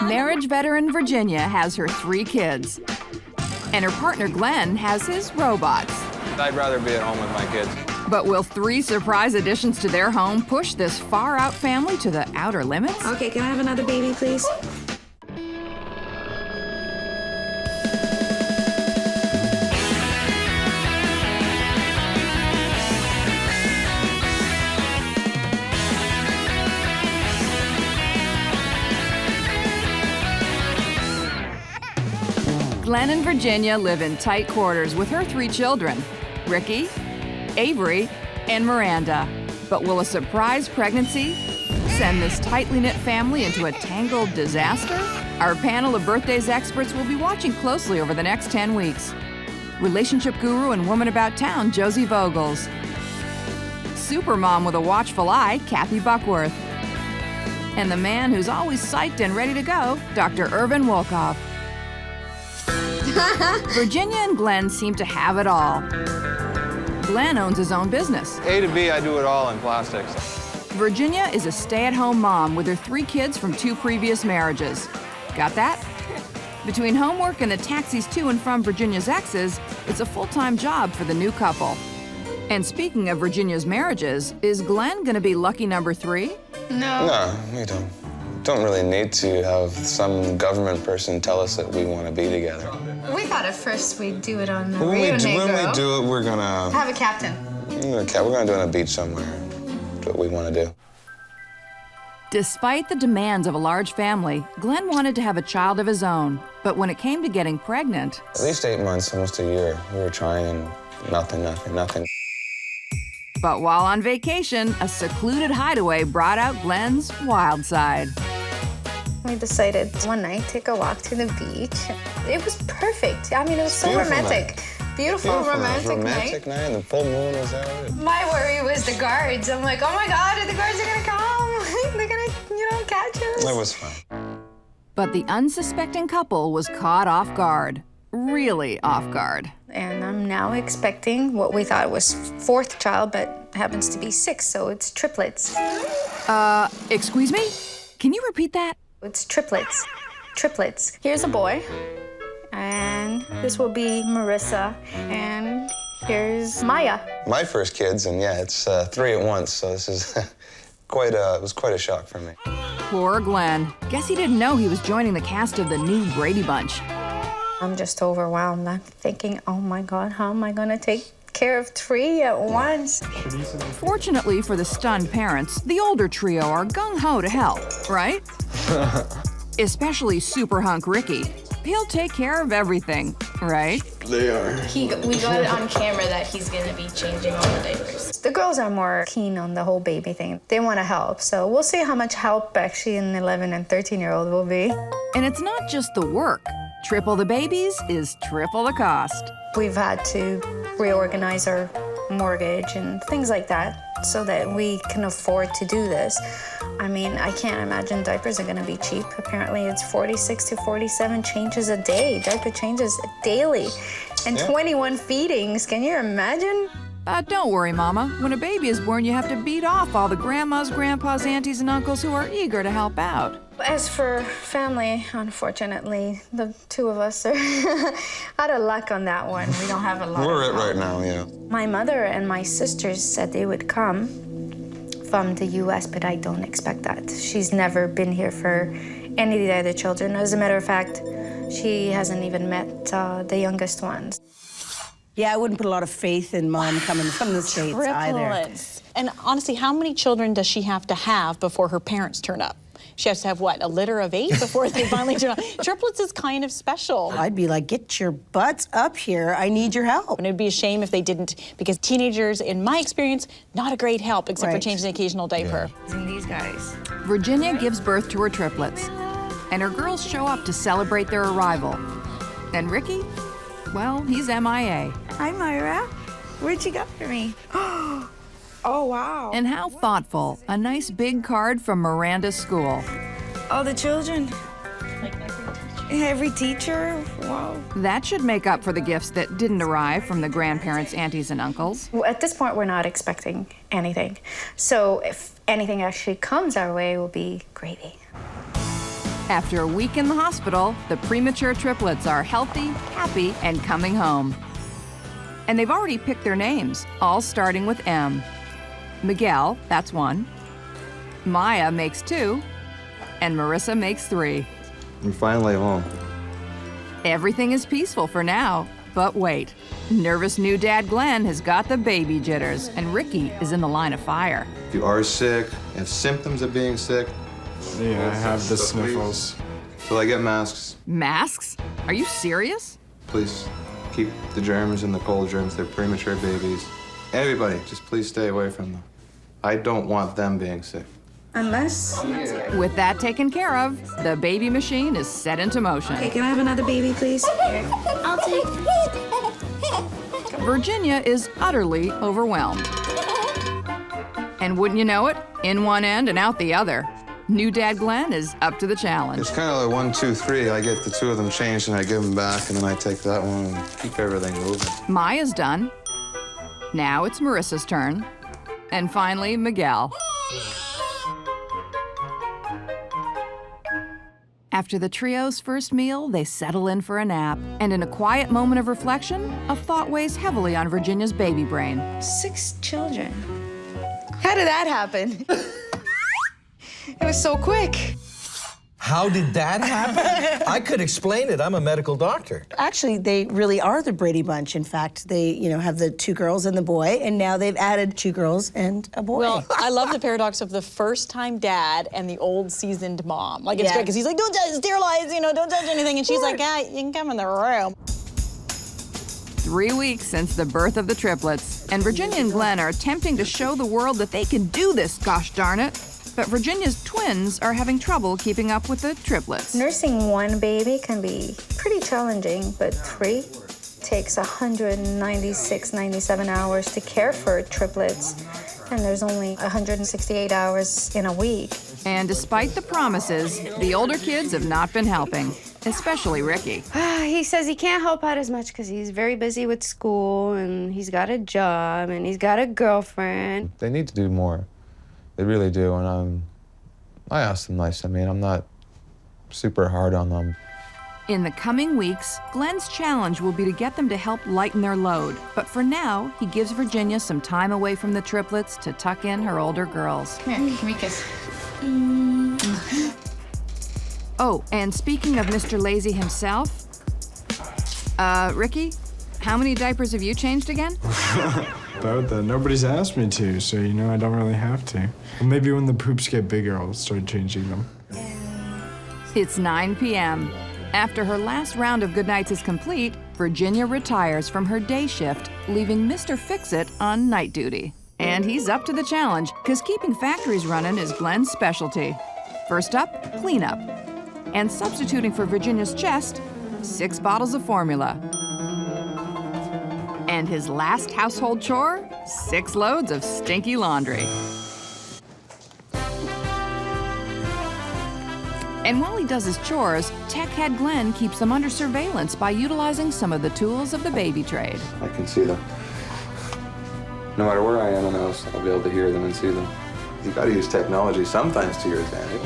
Marriage veteran Virginia has her 3 kids. And her partner Glenn has his robots. I'd rather be at home with my kids. But will 3 surprise additions to their home push this far-out family to the outer limits? Okay, can I have another baby, please? Glenn and Virginia live in tight quarters with her 3 children, Ricky, Avery, and Miranda. But will a surprise pregnancy send this tightly knit family into a tangled disaster? Our panel of birthdays experts will be watching closely over the next 10 weeks. Relationship guru and woman about town, Josie Vogels. Supermom with a watchful eye, Kathy Buckworth. And the man who's always psyched and ready to go, Dr. Irvin Wolkoff. Virginia and Glenn seem to have it all. Glenn owns his own business. A to B, I do it all in plastics. Virginia is a stay-at-home mom with her 3 kids from 2 previous marriages. Got that? Between homework and the taxis to and from Virginia's exes, it's a full-time job for the new couple. And speaking of Virginia's marriages, is Glenn gonna be lucky number 3? No, we don't. Don't really need to have some government person tell us that we want to be together. We thought at first we'd do it on the When Rio we Negro. do it, we're gonna Have a captain. we're gonna do it on a beach somewhere. That's what we want to do. Despite the demands of a large family, Glenn wanted to have a child of his own. But when it came to getting pregnant, At least 8 months, almost a year. We were trying and nothing. but while on vacation, a secluded hideaway brought out Glenn's wild side. We decided one night to go walk to the beach. It was perfect. I mean, it was so Beautiful romantic. night. Beautiful, romantic night. And the full moon was out. My worry was the guards. I'm like, oh my God, the guards are gonna come. They're gonna, catch us. It was fun. But the unsuspecting couple was caught off guard. Really off guard. And I'm now expecting what we thought was 4th child, but happens to be 6, so it's triplets. Excuse me? Can you repeat that? It's triplets. Triplets. Here's a boy, and this will be Marissa, and here's Maya. My first kids, and yeah, it's 3 at once, so this is it was quite a shock for me. Poor Glenn. Guess he didn't know he was joining the cast of the new Brady Bunch. I'm just overwhelmed. I'm thinking, oh my God, how am I gonna take care of 3 at once? Fortunately for the stunned parents, the older trio are gung-ho to help, right? Especially super hunk Ricky. He'll take care of everything, right? They are. We got it on camera that he's gonna be changing all the diapers. The girls are more keen on the whole baby thing. They want to help, so we'll see how much help actually an 11 and 13-year-old will be. And it's not just the work. Triple the babies is triple the cost. We've had to reorganize our mortgage and things like that so that we can afford to do this. I mean, I can't imagine diapers are gonna be cheap. Apparently it's 46 to 47 changes a day, diaper changes daily, and 21 feedings. Can you imagine? Don't worry, Mama. When a baby is born, you have to beat off all the grandmas, grandpas, aunties, and uncles who are eager to help out. As for family, unfortunately, the 2 of us are out of luck on that one. We don't have a lot. We're it right now, yeah. My mother and my sisters said they would come from the U.S., but I don't expect that. She's never been here for any of the other children. As a matter of fact, she hasn't even met the youngest ones. Yeah, I wouldn't put a lot of faith in Mom coming from the States either. Triplets. And honestly, how many children does she have to have before her parents turn up? She has to have, what, a litter of 8 before they finally turn up? Triplets is kind of special. I'd be like, get your butts up here. I need your help. And it'd be a shame if they didn't, because teenagers, in my experience, not a great help, except for Right. changing the occasional diaper. And these guys. Virginia gives birth to her triplets, and her girls show up to celebrate their arrival. And Ricky? Well, he's MIA. Hi, Myra. Where'd you go for me? Oh, wow. And how thoughtful, a nice big card from Miranda's school. All the children. Every teacher. Wow. That should make up for the gifts that didn't arrive from the grandparents, aunties, and uncles. At this point, we're not expecting anything. So if anything actually comes our way, it will be gravy. After a week in the hospital, the premature triplets are healthy, happy, and coming home. And they've already picked their names, all starting with M. Miguel, that's 1. Maya makes 2. And Marissa makes 3. I'm finally home. Everything is peaceful for now, but wait. Nervous new dad Glenn has got the baby jitters, and Ricky is in the line of fire. If you are sick, have symptoms of being sick, Yeah, I have the sniffles. till I get masks, Masks? Are you serious? please keep the germs and the cold germs. They're premature babies. Everybody, just please stay away from them. I don't want them being sick. Unless... With that taken care of, the baby machine is set into motion. Hey, can I have another baby, please? I'll take. Virginia is utterly overwhelmed. And wouldn't you know it, in one end and out the other, new dad Glenn is up to the challenge. It's kind of like 1, 2, 3. I get the 2 of them changed and I give them back, and then I take that one and keep everything moving. Maya's done. Now it's Marissa's turn. And finally, Miguel. After the trio's first meal, they settle in for a nap. And in a quiet moment of reflection, a thought weighs heavily on Virginia's baby brain. 6 children. How did that happen? It was so quick. How did that happen? I could explain it. I'm a medical doctor. Actually, they really are the Brady Bunch. In fact, they, have the 2 girls and the boy, and now they've added 2 girls and a boy. Well, I love the paradox of the first-time dad and the old seasoned mom. Like, it's great because he's like, don't touch, sterilize, don't touch anything. And she's like, yeah, you can come in the room. 3 weeks since the birth of the triplets, and Virginia and Glenn are attempting to show the world that they can do this, gosh darn it. But Virginia's twins are having trouble keeping up with the triplets. Nursing 1 baby can be pretty challenging, but 3 takes 196, 97 hours to care for triplets, and there's only 168 hours in a week. And despite the promises, the older kids have not been helping, especially Ricky. He says he can't help out as much because he's very busy with school and he's got a job and he's got a girlfriend. They need to do more. They really do, and I ask them nice. I mean, I'm not super hard on them. In the coming weeks, Glenn's challenge will be to get them to help lighten their load. But for now, he gives Virginia some time away from the triplets to tuck in her older girls. Come here, give me a kiss. Oh, and speaking of Mr. Lazy himself, Ricky, how many diapers have you changed again? About that. Nobody's asked me to, so I don't really have to. Well, maybe when the poops get bigger, I'll start changing them. It's 9 p.m. After her last round of goodnights is complete, Virginia retires from her day shift, leaving Mr. Fix-It on night duty. And he's up to the challenge, because keeping factories running is Glenn's specialty. First up, cleanup. And substituting for Virginia's chest, 6 bottles of formula. And his last household chore, 6 loads of stinky laundry. And while he does his chores, Tech Head Glenn keeps them under surveillance by utilizing some of the tools of the baby trade. I can see them. No matter where I am in the house, I'll be able to hear them and see them. You gotta use technology sometimes to your advantage.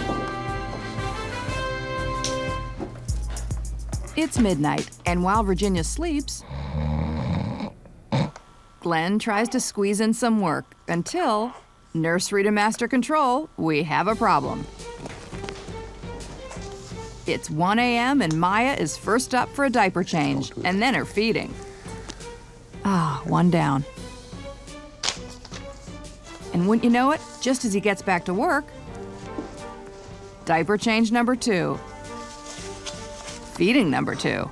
It's midnight, and while Virginia sleeps, Glenn tries to squeeze in some work until, nursery to master control, we have a problem. It's 1 a.m. and Maya is first up for a diaper change, and then her feeding. One down. And wouldn't you know it, just as he gets back to work, diaper change number 2. Feeding number 2.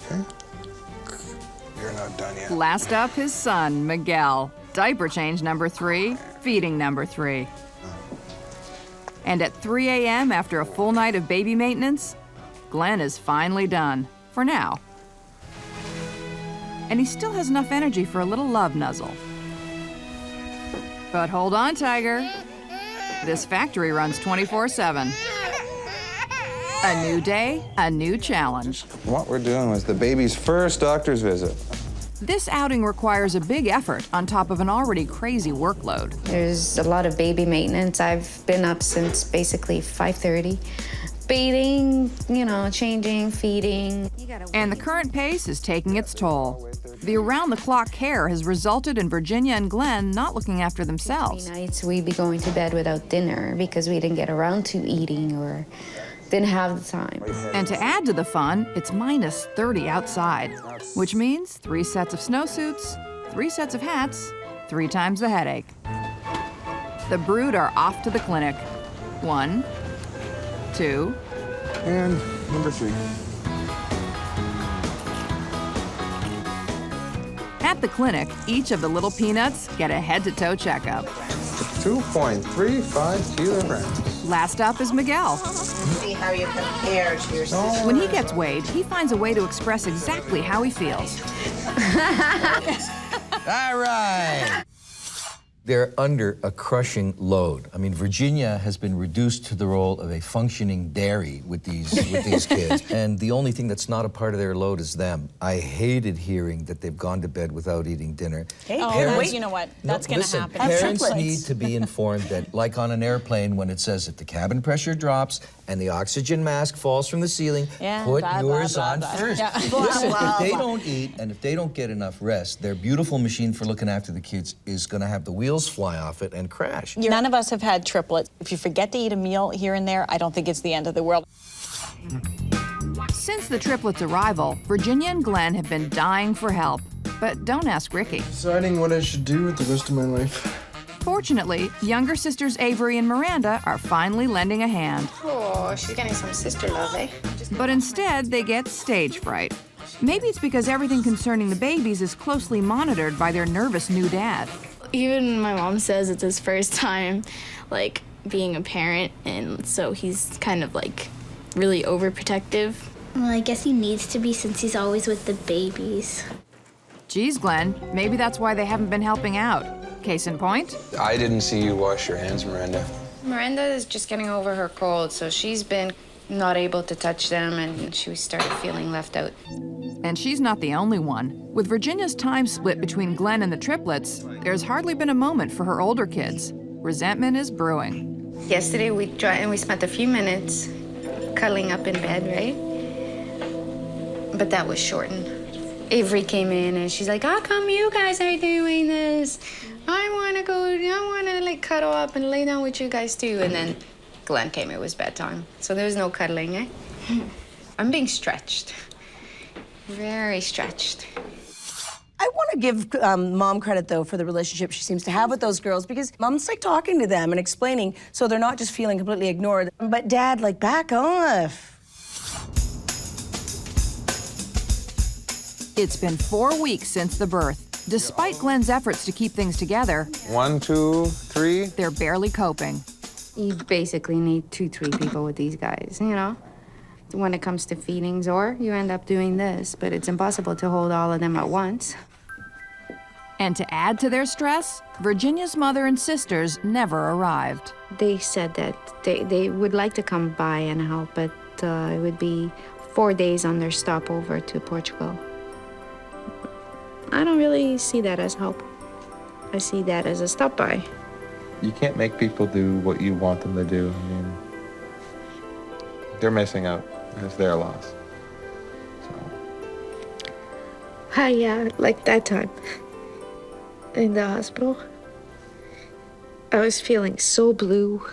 You're not done yet. Last up, his son, Miguel. Diaper change number 3, feeding number 3. And at 3 a.m., after a full night of baby maintenance, Glenn is finally done, for now. And he still has enough energy for a little love nuzzle. But hold on, Tiger. This factory runs 24/7. A new day, a new challenge. What we're doing was the baby's first doctor's visit. This outing requires a big effort on top of an already crazy workload. There's a lot of baby maintenance. I've been up since basically 5:30. bathing, you know, changing, feeding. And the current pace is taking its toll. The around-the-clock care has resulted in Virginia and Glenn not looking after themselves. Nights we'd be going to bed without dinner because we didn't get around to eating or didn't have the time. And to add to the fun, it's minus 30 outside, which means 3 sets of snowsuits, 3 sets of hats, 3 times the headache. The brood are off to the clinic. 1, 2, And number 3. At the clinic, each of the little peanuts get a head-to-toe checkup. 2.35 kilograms. Last up is Miguel. See how you compare to your sister. When he gets weighed, he finds a way to express exactly how he feels. All right. They're under a crushing load. I mean, Virginia has been reduced to the role of a functioning dairy with these kids, and the only thing that's not a part of their load is them. I hated hearing that they've gone to bed without eating dinner. Hey, Parents, you know what? That's going to listen, happen. Parents Triplets. need to be informed that, like on an airplane, when it says that the cabin pressure drops and the oxygen mask falls from the ceiling, Yeah, put blah, blah, yours blah, on blah. first. Yeah. Listen, if they don't eat and if they don't get enough rest, their beautiful machine for looking after the kids is going to have the wheels fly off it and crash. None of us have had triplets. If you forget to eat a meal here and there, I don't think it's the end of the world. Since the triplets' arrival, Virginia and Glenn have been dying for help. But don't ask Ricky. Deciding what I should do with the rest of my life. Fortunately, younger sisters Avery and Miranda are finally lending a hand. Oh, she's getting some sister love, eh? But instead, they get stage fright. Maybe it's because everything concerning the babies is closely monitored by their nervous new dad. Even my mom says it's his first time, like, being a parent, and so he's kind of, like, really overprotective. Well, I guess he needs to be since he's always with the babies. Geez, Glenn, maybe that's why they haven't been helping out. Case in point? I didn't see you wash your hands, Miranda. Miranda is just getting over her cold, so she's been not able to touch them, and she started feeling left out. And she's not the only one. With Virginia's time split between Glenn and the triplets, there's hardly been a moment for her older kids. Resentment is brewing. Yesterday we tried and we spent a few minutes cuddling up in bed, right? But that was shortened. Avery came in and she's like, how come you guys are doing this? I want to like cuddle up and lay down with you guys too. And then Glenn came, it was bedtime. So there was no cuddling, eh? I'm being stretched. Very stretched. I want to give Mom credit, though, for the relationship she seems to have with those girls, because Mom's like talking to them and explaining so they're not just feeling completely ignored. But Dad, like, back off. It's been 4 weeks since the birth. Despite Glenn's efforts to keep things together, 1, 2, 3. they're barely coping. You basically need 2-3 people with these guys, you know? When it comes to feedings, or you end up doing this, but it's impossible to hold all of them at once. And to add to their stress, Virginia's mother and sisters never arrived. They said that they would like to come by and help, but it would be 4 days on their stopover to Portugal. I don't really see that as help. I see that as a stop by. You can't make people do what you want them to do. I mean, they're missing out. It's their loss. So. Yeah, like that time in the hospital. I was feeling so blue.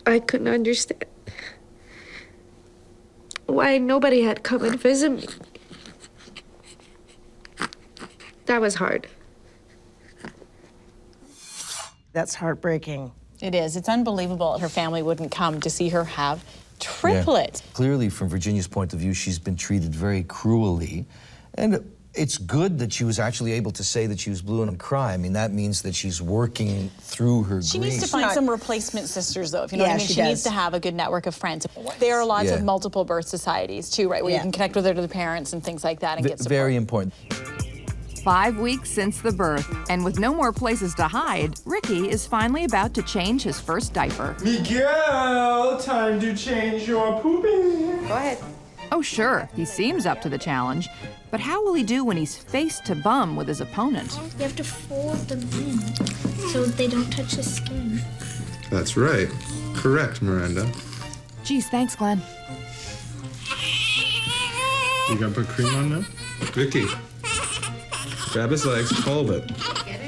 I couldn't understand why nobody had come and visit me. That was hard. That's heartbreaking. It is. It's unbelievable her family wouldn't come to see her have triplets. Yeah. Clearly, from Virginia's point of view, she's been treated very cruelly. And it's good that she was actually able to say that she was blue and cry. I mean, that means that she's working through her She grief. needs to find some replacement sisters, though, if you know what I mean. She needs to have a good network of friends. There are lots of multiple birth societies, too, right, where you can connect with her to the parents and things like that and get support. Very important. 5 weeks since the birth, and with no more places to hide, Ricky is finally about to change his first diaper. Miguel, time to change your pooping. Go ahead. Oh, sure, he seems up to the challenge, but how will he do when he's face to bum with his opponent? You have to fold them in so they don't touch the skin. That's right. Correct, Miranda. Geez, thanks, Glenn. You gotta put cream on now? Vicky, grab his legs, hold it.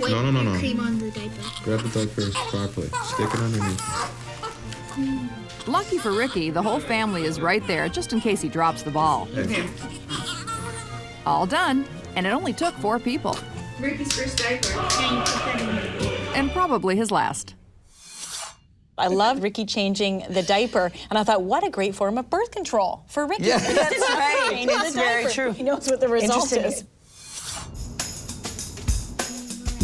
No. Cream on the diaper. Grab the diapers properly. Stick it underneath. Lucky for Ricky, the whole family is right there just in case he drops the ball. Hey. All done, and it only took 4 people. Ricky's first diaper. And probably his last. I loved Ricky changing the diaper, and I thought, what a great form of birth control for Ricky. Yeah, that's right. Changing the It's very diaper. true. He knows what the result is.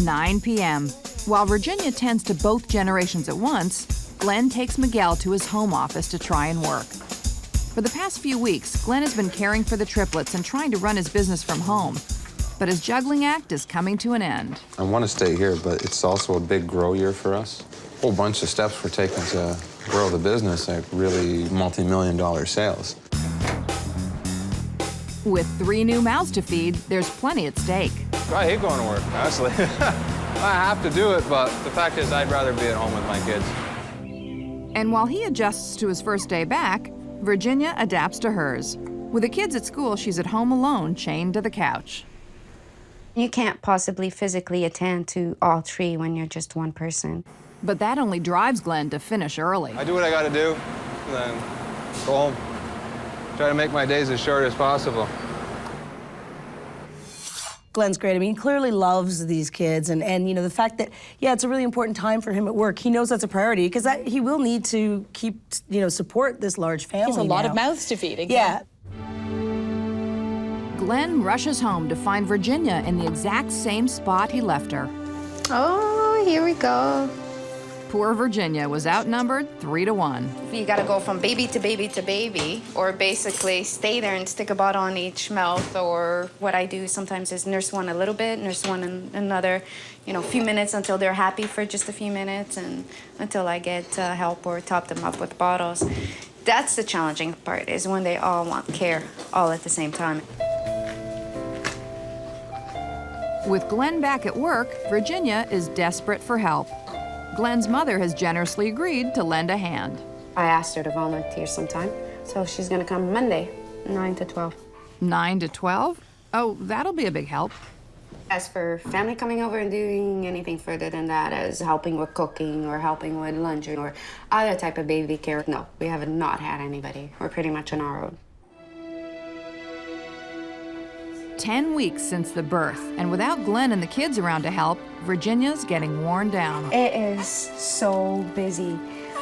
9 p.m. While Virginia tends to both generations at once, Glenn takes Miguel to his home office to try and work. For the past few weeks, Glenn has been caring for the triplets and trying to run his business from home. But his juggling act is coming to an end. I want to stay here, but it's also a big grow year for us. A whole bunch of steps we're taking to grow the business, like really multi-million-dollar sales. With 3 new mouths to feed, there's plenty at stake. I hate going to work, honestly. I have to do it, but the fact is I'd rather be at home with my kids. And while he adjusts to his first day back, Virginia adapts to hers. With the kids at school, she's at home alone, chained to the couch. You can't possibly physically attend to all 3 when you're just one person. But that only drives Glenn to finish early. I do what I got to do, and then go home. Try to make my days as short as possible. Glenn's great. I mean, he clearly loves these kids, and you know, the fact that, yeah, it's a really important time for him at work. He knows that's a priority, because he will need to keep, you know, support this large family. He has a lot now. of mouths to feed again. Yeah. Glenn rushes home to find Virginia in the exact same spot he left her. Oh, here we go. Poor Virginia was outnumbered 3 to 1. You gotta go from baby to baby to baby, or basically stay there and stick a bottle on each mouth, or what I do sometimes is nurse one a little bit, nurse one another, you know, few minutes until they're happy for just a few minutes, and until I get help or top them up with bottles. That's the challenging part, is when they all want care all at the same time. With Glenn back at work, Virginia is desperate for help. Glenn's mother has generously agreed to lend a hand. I asked her to volunteer sometime, so she's gonna come Monday, 9 to 12. 9 to 12? Oh, that'll be a big help. As for family coming over and doing anything further than that, as helping with cooking or helping with lunch or other type of baby care, no, we have not had anybody. We're pretty much on our own. 10 weeks since the birth, and without Glenn and the kids around to help, Virginia's getting worn down. It is so busy.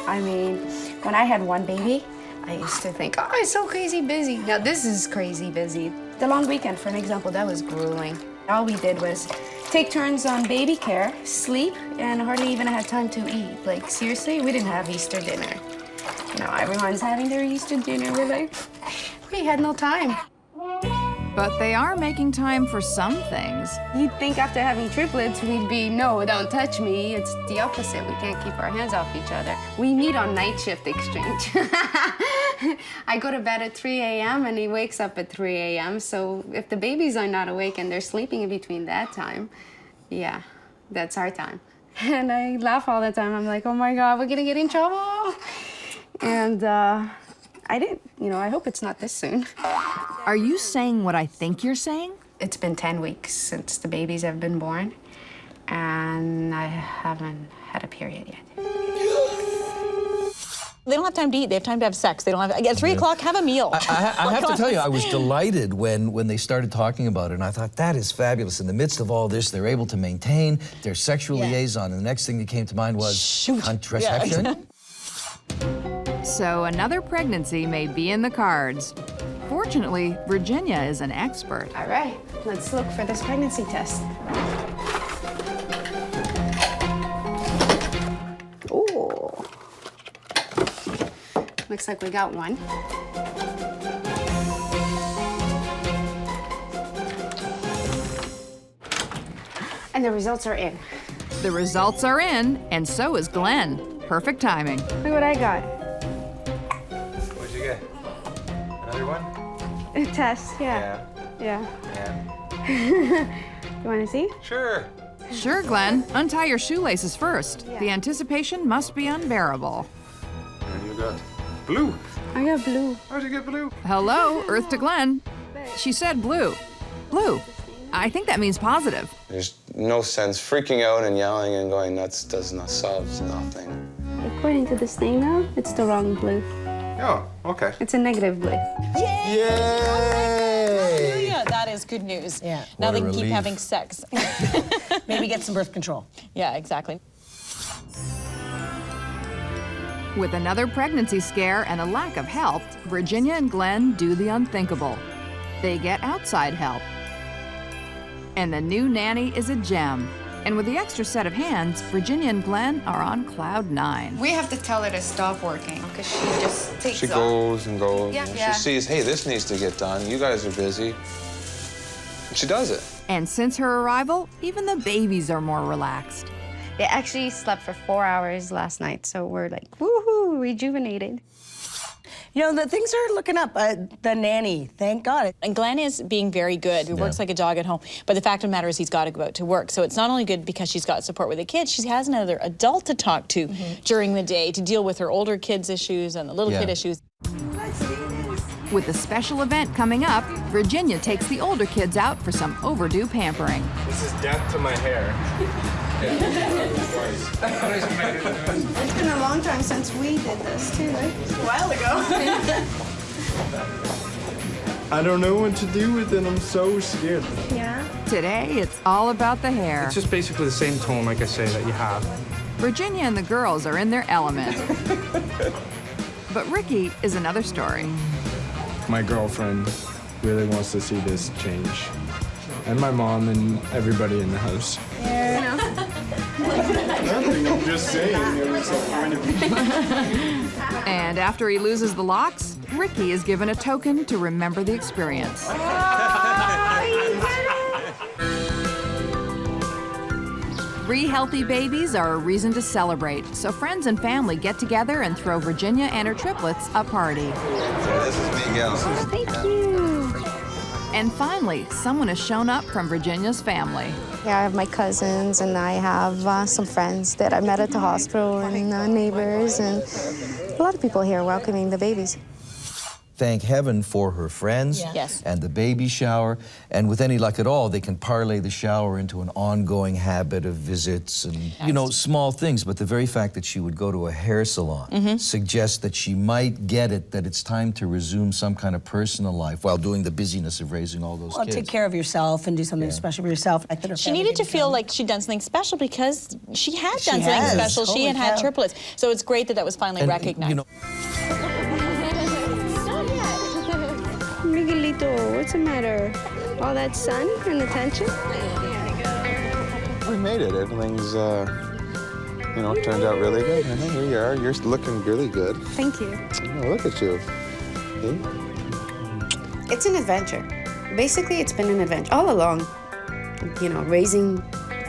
I mean, when I had one baby, I used to think, oh, it's so crazy busy. Now this is crazy busy. The long weekend, for an example, that was grueling. All we did was take turns on baby care, sleep, and hardly even had time to eat. Like, seriously, we didn't have Easter dinner. You know, everyone's having their Easter dinner. We're like, we had no time. But they are making time for some things. You'd think after having triplets, we'd be, no, don't touch me. It's the opposite. We can't keep our hands off each other. We meet on night shift exchange. I go to bed at 3 a.m. and he wakes up at 3 a.m. So if the babies are not awake and they're sleeping in between that time, yeah, that's our time. And I laugh all the time. I'm like, oh my God, we're gonna get in trouble. And I hope it's not this soon. Are you saying what I think you're saying? It's been 10 weeks since the babies have been born, and I haven't had a period yet. They don't have time to eat. They have time to have sex. They don't have, at 3 o'clock, have a meal. I have to tell you, I was delighted when they started talking about it, and I thought, that is fabulous. In the midst of all this, they're able to maintain their sexual liaison, and the next thing that came to mind was contraception. Yeah. So another pregnancy may be in the cards. Fortunately, Virginia is an expert. All right, let's look for this pregnancy test. Ooh. Looks like we got one. And the results are in. The results are in, and so is Glenn. Perfect timing. Look what I got. What'd you get? Another one? A test, yeah. Yeah. You want to see? Sure. Sure, Glenn. Untie your shoelaces first. The anticipation must be unbearable. And you got blue. I got blue. How'd you get blue? Hello, Earth to Glenn. She said blue. Blue. I think that means positive. There's no sense freaking out and yelling and going nuts does not solves nothing. According to this thing now, it's the wrong blue. Oh, okay. It's a negative blue. Yay! Hallelujah. That is good news. Yeah. Now What they a can keep relief. having sex. Maybe get some birth control. Yeah, exactly. With another pregnancy scare and a lack of help, Virginia and Glenn do the unthinkable. They get outside help. And the new nanny is a gem. And with the extra set of hands, Virginia and Glenn are on cloud 9. We have to tell her to stop working because she just takes She off. goes and goes. Yeah, and yeah. She sees, hey, this needs to get done. You guys are busy. And she does it. And since her arrival, even the babies are more relaxed. They actually slept for 4 hours last night, so we're like, woohoo, rejuvenated. You know, the things are looking up. The nanny, thank God. And Glenn is being very good. He works like a dog at home. But the fact of the matter is he's got to go out to work. So it's not only good because she's got support with the kids, she has another adult to talk to during the day to deal with her older kids' issues and the little kid issues. With the special event coming up, Virginia takes the older kids out for some overdue pampering. This is death to my hair. It's been a long time since we did this, too, right? A while ago. I don't know what to do with it. I'm so scared. Yeah. Today, it's all about the hair. It's just basically the same tone, like I say, that you have. Virginia and the girls are in their element. But Ricky is another story. My girlfriend really wants to see this change. And my mom and everybody in the house. Nothing, I'm just saying. It was a point of view. And after he loses the locks, Ricky is given a token to remember the experience. 3 healthy babies are a reason to celebrate, so friends and family get together and throw Virginia and her triplets a party. So this is Miguel. Thank you. And finally, someone has shown up from Virginia's family. Yeah, I have my cousins and I have some friends that I met at the hospital and neighbors and a lot of people here welcoming the babies. Thank heaven for her friends Yes. and the baby shower. And with any luck at all, they can parlay the shower into an ongoing habit of visits and, you know, small things. But the very fact that she would go to a hair salon suggests that she might get it, that it's time to resume some kind of personal life while doing the busyness of raising all those Well, kids. take care of yourself and do something special for yourself. I think her She family needed to did feel come. like she'd done something special because she had She done something has. special. She Holy had cow. triplets. So it's great that that was finally And, recognized. you know, Miguelito, what's the matter? All that sun and attention? We made it. Everything's, you know, turned out really good. And here you are. You're looking really good. Thank you. Oh, look at you. See? It's an adventure. Basically, it's been an adventure all along. You know,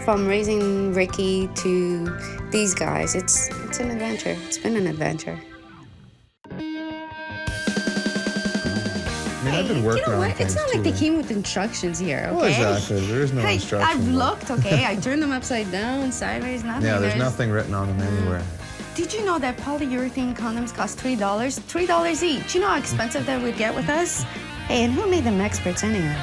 from raising Ricky to these guys, it's an adventure. It's been an adventure. I mean, I've been working You know on what? things It's not like too. they came with instructions here, okay? Well, exactly. There is no Hey, instruction. I've looked, okay? I turned them upside down, sideways, nothing. Yeah, there's nothing written on them anywhere. Did you know that polyurethane condoms cost $3? $3 each. You know how expensive that would get with us? Hey, and who made them experts anyway?